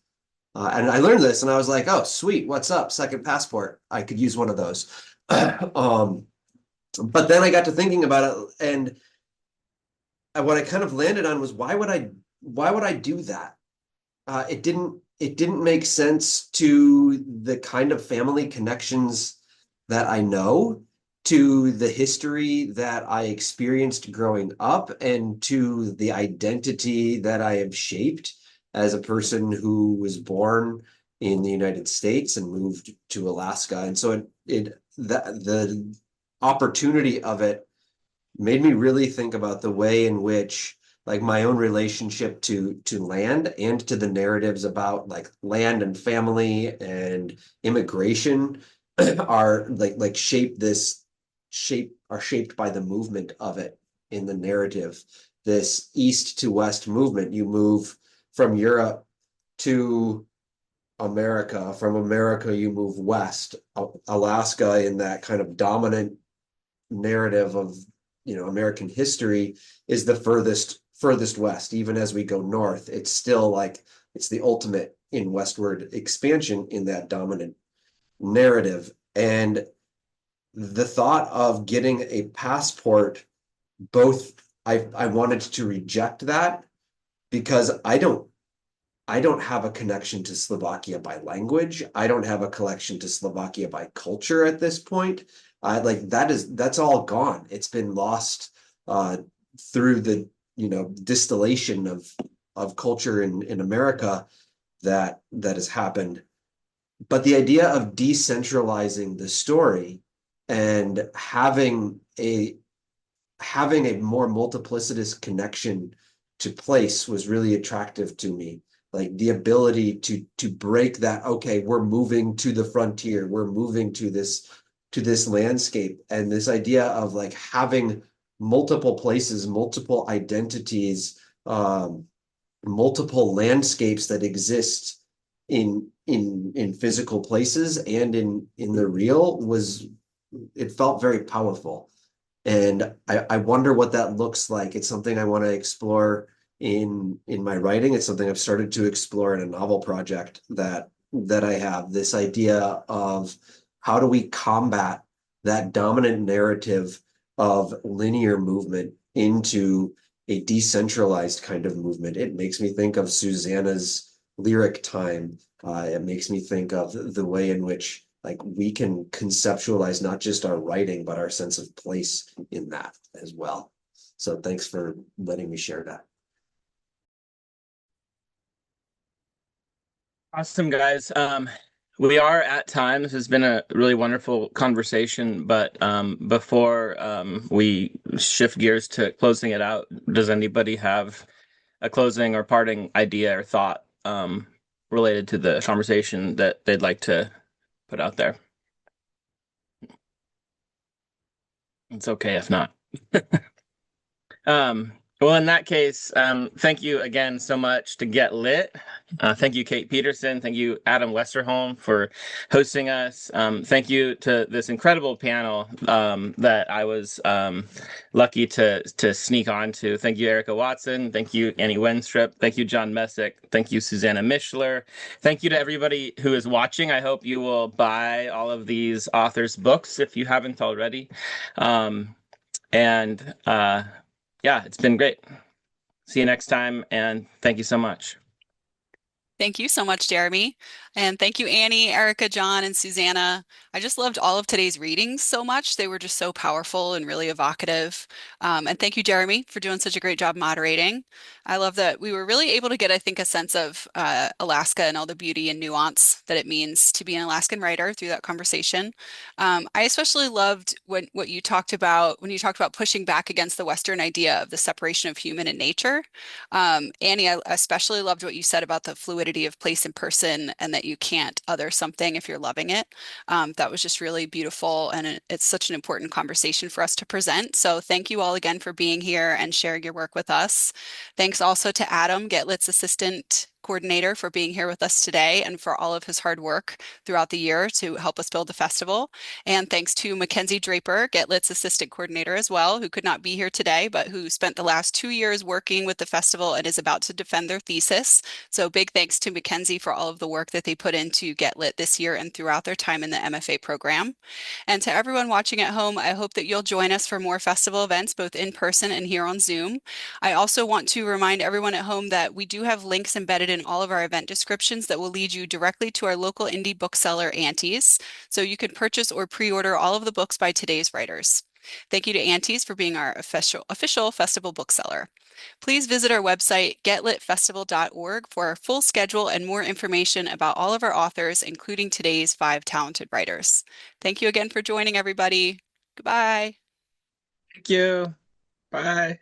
And I learned this and I was like, oh, sweet, what's up? Second passport. I could use one of those. But then I got to thinking about it, and what I kind of landed on was why would I do that? It didn't make sense to the kind of family connections that I know, to the history that I experienced growing up, and to the identity that I have shaped as a person who was born in the United States and moved to Alaska. And so the opportunity of it made me really think about the way in which like my own relationship to land and to the narratives about like land and family and immigration are shaped by the movement of it in the narrative. This east to west movement, you move from Europe to America, from America you move west. Alaska, in that kind of dominant narrative of American history, is the furthest west. Even as we go north, it's still like it's the ultimate in westward expansion in that dominant narrative. And the thought of getting a passport, both I wanted to reject that because I don't have a connection to Slovakia by language. I don't have a connection to Slovakia by culture at this point. That's all gone. It's been lost through the distillation of culture in America that has happened. But the idea of decentralizing the story and having a more multiplicitous connection to place was really attractive to me. Like the ability to break that, okay, we're moving to the frontier, we're moving to this landscape, and this idea of like having multiple places, multiple identities, multiple landscapes that exist in physical places and in the real it felt very powerful. And I wonder what that looks like. It's something I want to explore in my writing. It's something I've started to explore in a novel project that I have, this idea of how do we combat that dominant narrative of linear movement into a decentralized kind of movement. It makes me think of Susanna's lyric time. It makes me think of the way in which like we can conceptualize not just our writing, but our sense of place in that as well. So thanks for letting me share that. Awesome, guys. We are at time. This has been a really wonderful conversation, but before we shift gears to closing it out, does anybody have a closing or parting idea or thought related to the conversation that they'd like to put out there? It's okay if not. Well, in that case, thank you again so much to Get Lit. Thank you, Kate Peterson. Thank you, Adam Westerholm, for hosting us. Thank you to this incredible panel that I was lucky to sneak onto. Thank you, Erica Watson. Thank you, Annie Wenstrup. Thank you, John Messick. Thank you, Susanna Mishler. Thank you to everybody who is watching. I hope you will buy all of these authors' books if you haven't already. Yeah, it's been great. See you next time, and thank you so much. Thank you so much, Jeremy. And thank you, Annie, Erica, John, and Susanna. I just loved all of today's readings so much. They were just so powerful and really evocative. And thank you, Jeremy, for doing such a great job moderating. I love that we were really able to get, I think, a sense of Alaska and all the beauty and nuance that it means to be an Alaskan writer through that conversation. I especially loved what you talked about when you talked about pushing back against the Western idea of the separation of human and nature. Annie, I especially loved what you said about the fluidity of place and person, and that you can't other something if you're loving it. That was just really beautiful, and it's such an important conversation for us to present. So thank you all again for being here and sharing your work with us. Thanks also to Adam, Get Lit's assistant coordinator, for being here with us today and for all of his hard work throughout the year to help us build the festival. And thanks to Mackenzie Draper, Get Lit's assistant coordinator as well, who could not be here today, but who spent the last 2 years working with the festival and is about to defend their thesis. So big thanks to Mackenzie for all of the work that they put into Get Lit this year and throughout their time in the MFA program. And to everyone watching at home, I hope that you'll join us for more festival events, both in person and here on Zoom. I also want to remind everyone at home that we do have links embedded in all of our event descriptions that will lead you directly to our local indie bookseller, Auntie's, so you can purchase or pre-order all of the books by today's writers. Thank you to Auntie's for being our official festival bookseller. Please visit our website, getlitfestival.org, for our full schedule and more information about all of our authors, including today's 5 talented writers. Thank you again for joining, everybody. Goodbye. Thank you. Bye.